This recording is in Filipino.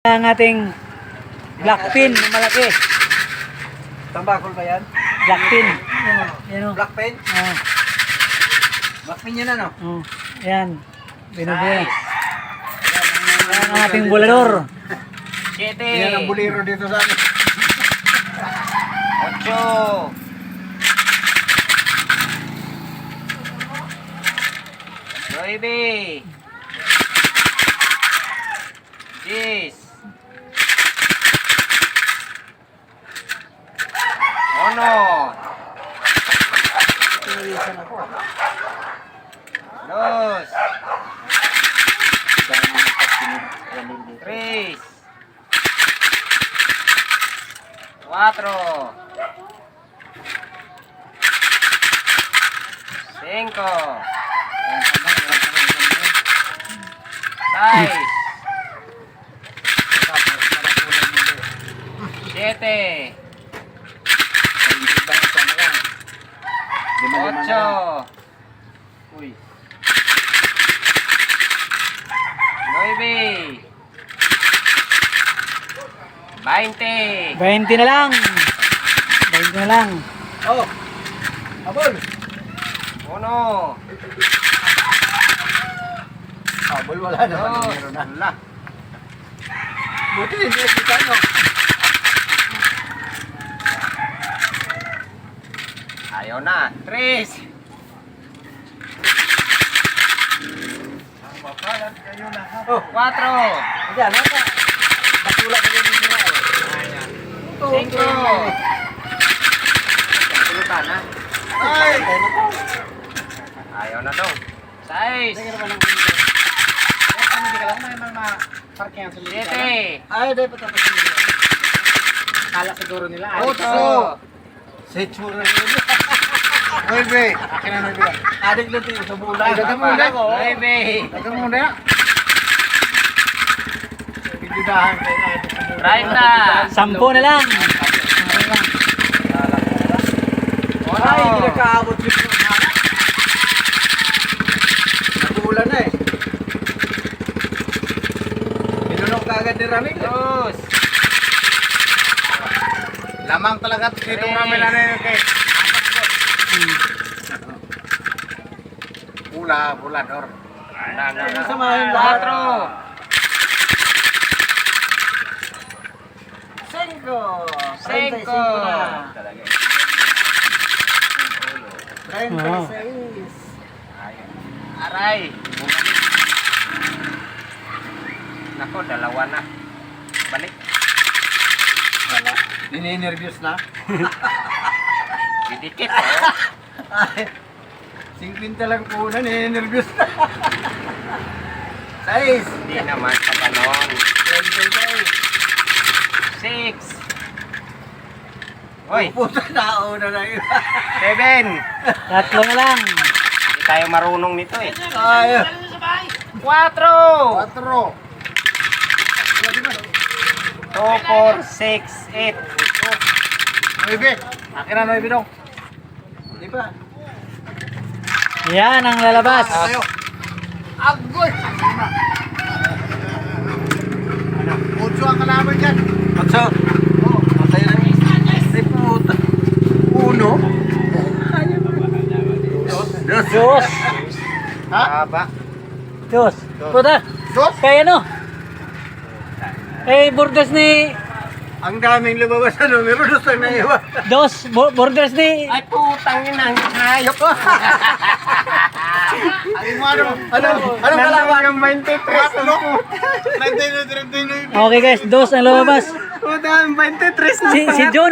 Ang ating black pin, yung malaki. Tambakol ba yan? Black pin. Yan o. Black pen? Black pen yan ano? Yan. Binubuhay. Yan ang ating bulador. 7, Yan ang buliro dito sa amin. 8, 9, 10, 1, 2, 3, 4, 5, 6, 7, 8, Uy. 9, 20, 20 na lang. 20 na lang. Oh! Abol! 1, Abol wala naman. Meron na. Wala. Buti hindi kita nyo. Ayaw na. 3, Oh! 4, Ayan, nasa. Batula ka rin nila. 5. Pulutan na. Ay! Ayaw na daw. 6, 7, Ay, dapat tapos nila. Kala siguro nila. 8, Sa itsura nila. Ay, be. Akin na nila. Adik na tayo sa bulan. Ay, dagang muna ko. 9, Dagang muna. Bibidahan kayo na adik sa bulan. 30, 10 na lang. Ay, hindi nakaabot yung mga. Nabulan na eh. Pinunong ka agad ni Ramig. 2, Lamang talaga dito namin na yun kay. Bulador. Samahin lahat. 5, 36. Aray. Nako, dalawa na. Balik. Wala. Nini-nervyos na. Didikit. Oh. Ay, 50 lang po na, nini-nervyos na. 6. Hindi naman sa ganon. 6. Hoy, Puta na, una na yun. 7. Tatlo na lang. Hindi tayo marunong nito eh. Ay, 4. 4. 2, 4, 6, 8. 9. Akin na 9 dong. Di ba? Yan ang lalabas. Tayo. Agoy! Ano? 8 ang kalaban dyan. 8? Oo. Patay na. Ay puta. 1. Diyos. Ha? Haba. Diyos. Puta. Dos? Kaya no? Eh, borders ni... Ang daming lumabas sa numero. Dos ang naiwan. Borders ni... Ay, putang ina, hayop. Anong kalaban? Yung 23. Ano? 19, 39. Okay guys, dos ang lumabas. Puta, 23 na. Si John.